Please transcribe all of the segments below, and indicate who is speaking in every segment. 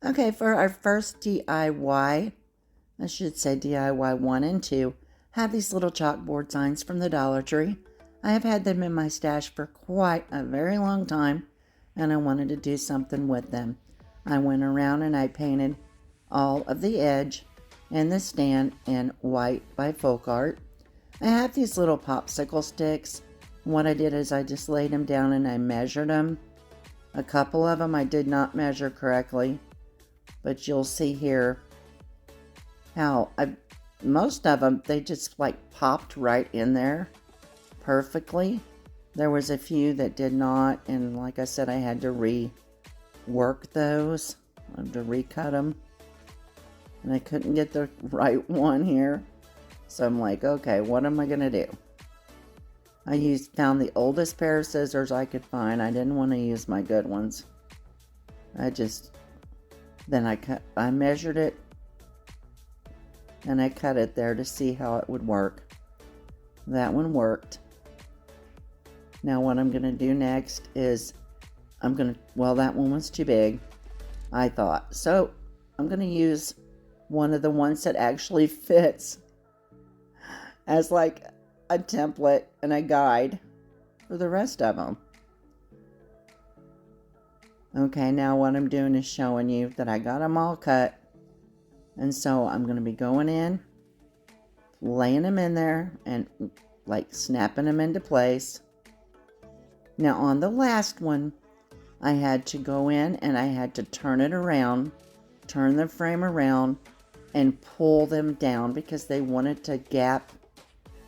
Speaker 1: Okay, for our first DIY, I should say DIY 1 and 2, have these little chalkboard signs from the Dollar Tree. I have had them in my stash for quite a very long time, and I wanted to do something with them. I went around and I painted all of the edge and the stand in white by folk art. I have these little popsicle sticks. What I did is I just laid them down and I measured them. A couple of them I did not measure correctly, but you'll see here how most of them, they just like popped right in there perfectly. There was a few that did not, and like I said, I had to rework those. I had to recut them, and I couldn't get the right one here. So I'm like, okay, what am I gonna do? I found the oldest pair of scissors I could find. I didn't want to use my good ones. Then I measured it and I cut it there to see how it would work. That one worked. Now what I'm gonna do next is well, that one was too big, I thought. So I'm gonna use one of the ones that actually fits as like a template and a guide for the rest of them. Okay, now what I'm doing is showing you that I got them all cut. And so I'm going to be going in, laying them in there, and like snapping them into place. Now on the last one, I had to go in and I had to turn it around, turn the frame around, and pull them down because they wanted to gap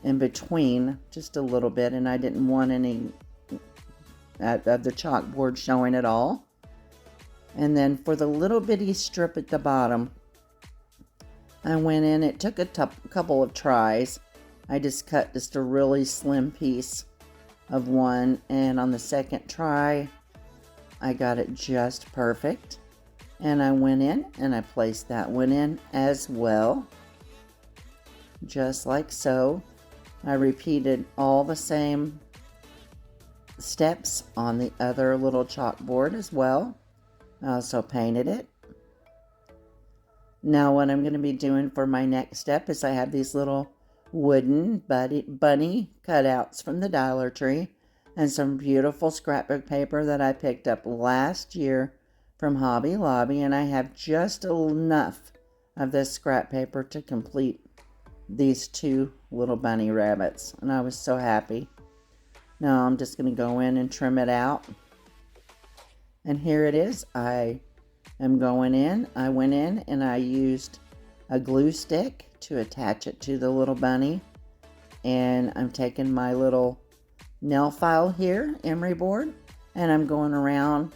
Speaker 1: in between just a little bit, and I didn't want any of the chalkboard showing at all. And then for the little bitty strip at the bottom, I went in, it took a couple of tries. I just cut just a really slim piece of one, and on the second try, I got it just perfect. And I went in and I placed that one in as well, just like so. I repeated all the same steps on the other little chalkboard as well. I also painted it. Now what I'm going to be doing for my next step is I have these little wooden bunny cutouts from the Dollar Tree and some beautiful scrapbook paper that I picked up last year from Hobby Lobby, and I have just enough of this scrap paper to complete these two little bunny rabbits, and I was so happy. Now I'm just going to go in and trim it out. And here it is. I went in and I used a glue stick to attach it to the little bunny. And I'm taking my little nail file here, emery board, and I'm going around,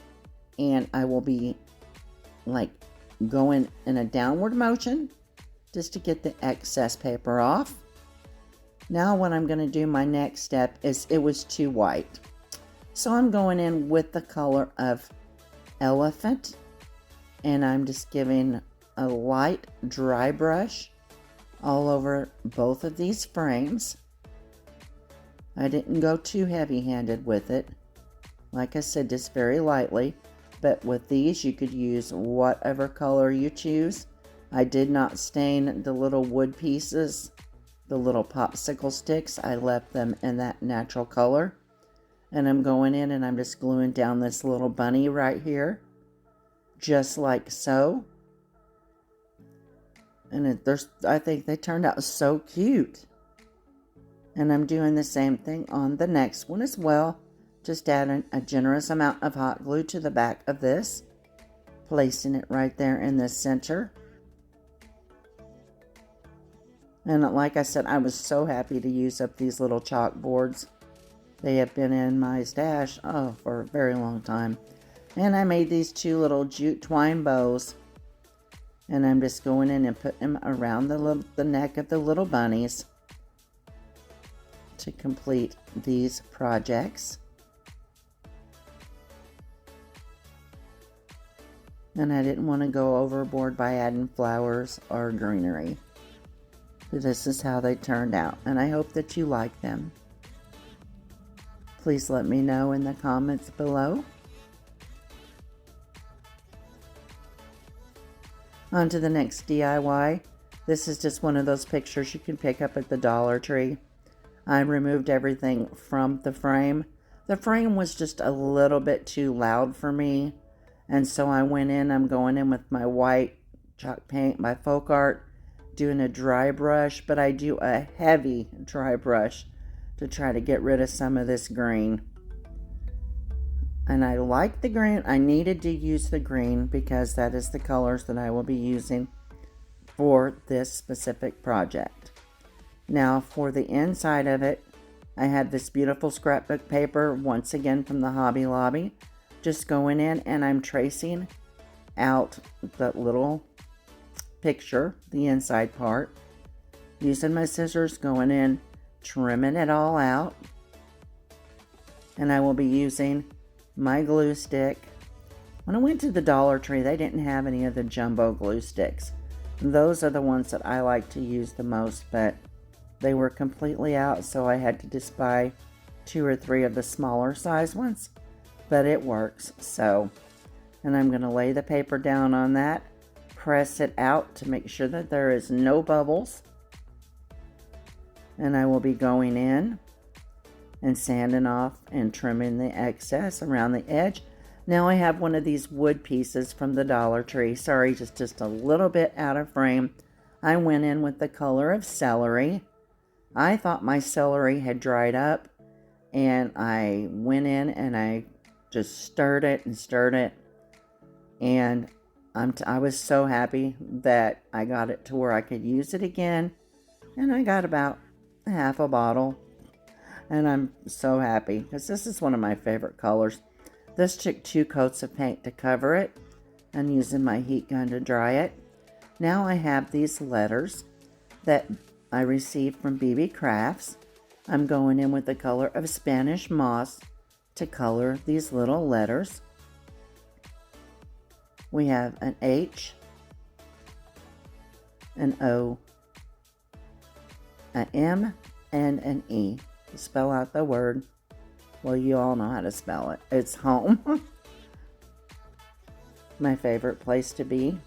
Speaker 1: and I will be like going in a downward motion just to get the excess paper off. Now what I'm going to do, my next step, is it was too white. So I'm going in with the color of elephant, and I'm just giving a light dry brush all over both of these frames. I didn't go too heavy-handed with it. Like I said, just very lightly. But with these, you could use whatever color you choose. I did not stain the little wood pieces, the little popsicle sticks. I left them in that natural color. And I'm going in and I'm just gluing down this little bunny right here, just like so. And I think they turned out so cute. And I'm doing the same thing on the next one as well. Just adding a generous amount of hot glue to the back of this, placing it right there in the center. And like I said, I was so happy to use up these little chalkboards. They have been in my stash, for a very long time. And I made these two little jute twine bows. And I'm just going in and putting them around the neck of the little bunnies to complete these projects. And I didn't want to go overboard by adding flowers or greenery. This is how they turned out, and I hope that you like them. Please let me know in the comments below. On to the next DIY. This is just one of those pictures you can pick up at the Dollar Tree. I removed everything from the frame. The frame was just a little bit too loud for me. And so I'm going in with my white chalk paint by Folk Art, doing a dry brush, but I do a heavy dry brush to try to get rid of some of this green. And I like the green. I needed to use the green because that is the colors that I will be using for this specific project. Now for the inside of it, I had this beautiful scrapbook paper, once again from the Hobby Lobby. Just going in and I'm tracing out that little picture, the inside part. Using my scissors, going in, trimming it all out. And I will be using my glue stick. When I went to the Dollar Tree, they didn't have any of the jumbo glue sticks. Those are the ones that I like to use the most, but they were completely out, so I had to just buy 2 or 3 of the smaller size ones, but it works. So, and I'm going to lay the paper down on that, press it out to make sure that there is no bubbles, and I will be going in and sanding off and trimming the excess around the edge. Now I have one of these wood pieces from the Dollar Tree. Sorry, just a little bit out of frame. I went in with the color of celery. I thought my celery had dried up, and I went in and I just stirred it, and I was so happy that I got it to where I could use it again, and I got about half a bottle. And I'm so happy because this is one of my favorite colors. This took 2 coats of paint to cover it. I'm using my heat gun to dry it. Now I have these letters that I received from Beebeecrafts. I'm going in with the color of Spanish moss to color these little letters. We have an H, an O, an M, and an E. Spell out the word. Well, you all know how to spell it. It's home. My favorite place to be.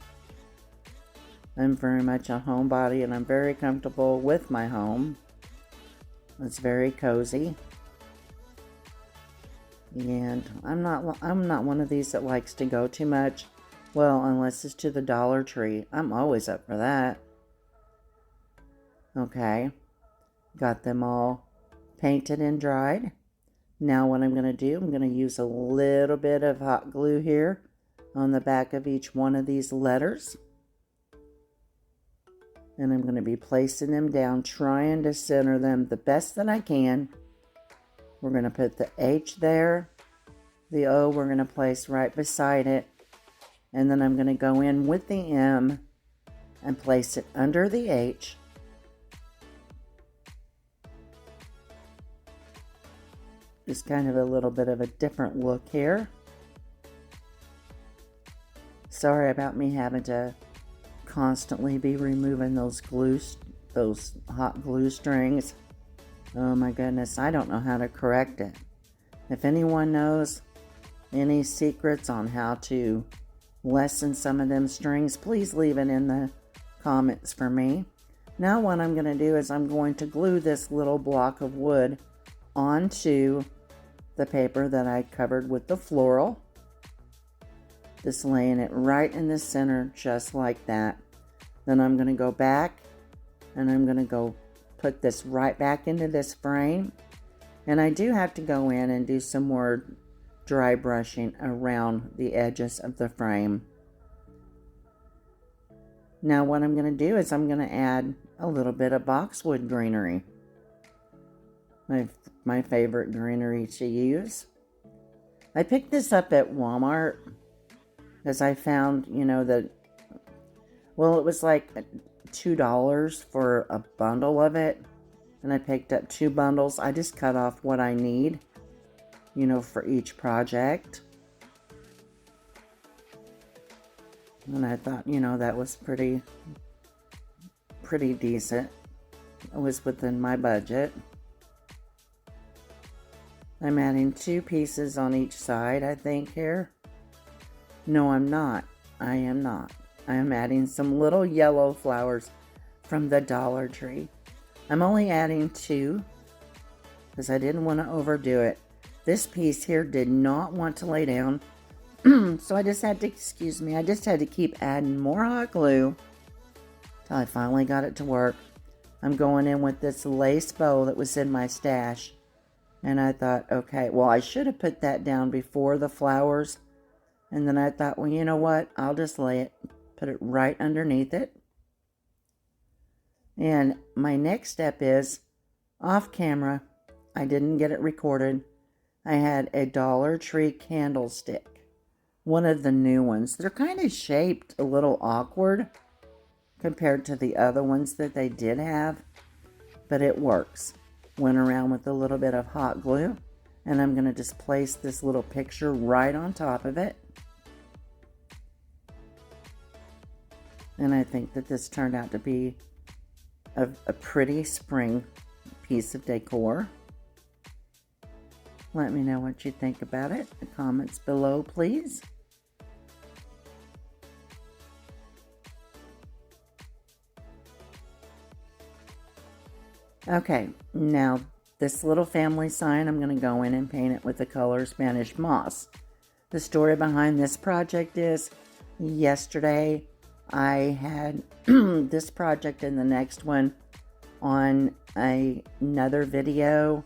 Speaker 1: I'm very much a homebody, and I'm very comfortable with my home. It's very cozy. And I'm not one of these that likes to go too much. Well, unless it's to the Dollar Tree. I'm always up for that. Okay. Got them all painted and dried. Now what I'm going to do, I'm going to use a little bit of hot glue here on the back of each one of these letters. And I'm going to be placing them down, trying to center them the best that I can. We're going to put the H there. The O we're going to place right beside it. And then I'm going to go in with the M and place it under the H. Just kind of a little bit of a different look here. Sorry about me having to constantly be removing those hot glue strings. Oh my goodness, I don't know how to correct it. If anyone knows any secrets on how to lessen some of them strings, please leave it in the comments for me. Now what I'm going to do is I'm going to glue this little block of wood onto the paper that I covered with the floral. Just laying it right in the center, just like that. Then I'm going to go back and I'm going to go put this right back into this frame. And I do have to go in and do some more dry brushing around the edges of the frame. Now what I'm going to do is I'm going to add a little bit of boxwood greenery. My favorite greenery to use. I picked this up at Walmart because I found, that, well, it was like $2 for a bundle of it. And I picked up 2 bundles. I just cut off what I need, for each project. And I thought, that was pretty decent. It was within my budget. I'm adding 2 pieces on each side, I think, here. No, I'm not. I am not. I am adding some little yellow flowers from the Dollar Tree. I'm only adding 2 because I didn't want to overdo it. This piece here did not want to lay down, so I just had to, I just had to keep adding more hot glue till I finally got it to work. I'm going in with this lace bow that was in my stash, and I thought, okay, well, I should have put that down before the flowers, and then I thought, well, you know what, I'll just put it right underneath it. And my next step is, off camera, I didn't get it recorded, I had a Dollar Tree candlestick, one of the new ones. They're kind of shaped a little awkward compared to the other ones that they did have, but it works. Went around with a little bit of hot glue, and I'm going to just place this little picture right on top of it. And I think that this turned out to be a pretty spring piece of decor. Let me know what you think about it in the comments below, please. Okay, now this little family sign, I'm going to go in and paint it with the color Spanish moss. The story behind this project is, yesterday I had this project and the next one on another video,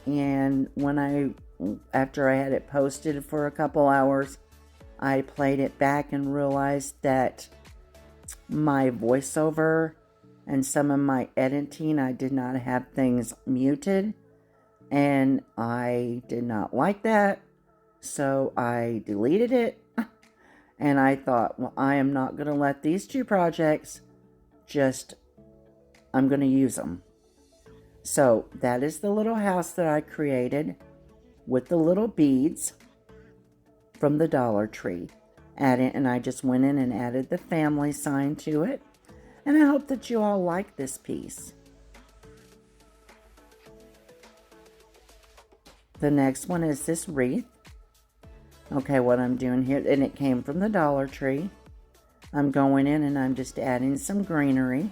Speaker 1: and after I had it posted for a couple hours, I played it back and realized that my voiceover and some of my editing, I did not have things muted, and I did not like that, so I deleted it. And I thought, well, I am not going to let these 2 projects I'm going to use them. So that is the little house that I created with the little beads from the Dollar Tree. And I just went in and added the family sign to it. And I hope that you all like this piece. The next one is this wreath. Okay, what I'm doing here, and it came from the Dollar Tree. I'm going in and I'm just adding some greenery.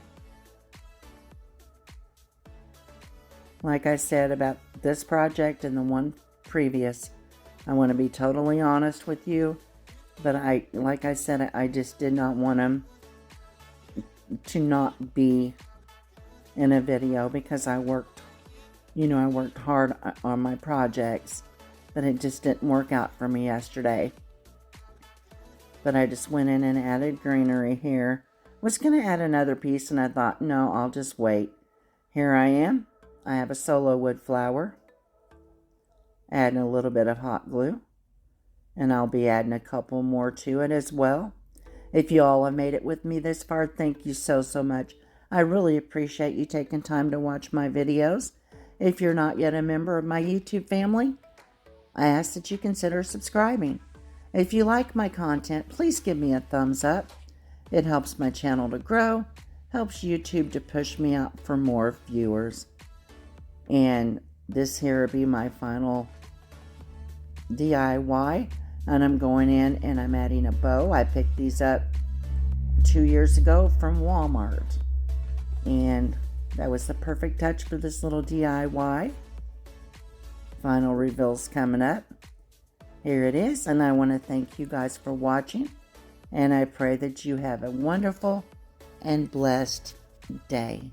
Speaker 1: Like I said about this project and the one previous, I want to be totally honest with you, but like I said, I just did not want them to not be in a video because I worked hard on my projects, but it just didn't work out for me yesterday. But I just went in and added greenery here. Was going to add another piece, and I thought, no, I'll just wait. Here I am. I have a solo wood flower. Adding a little bit of hot glue. And I'll be adding a couple more to it as well. If you all have made it with me this far, thank you so much. I really appreciate you taking time to watch my videos. If you're not yet a member of my YouTube family, I ask that you consider subscribing. If you like my content, please give me a thumbs up. It helps my channel to grow, helps YouTube to push me out for more viewers. And this here will be my final DIY. And I'm going in and I'm adding a bow. I picked these up 2 years ago from Walmart. And that was the perfect touch for this little DIY. Final reveal's coming up. Here it is, and I want to thank you guys for watching, and I pray that you have a wonderful and blessed day.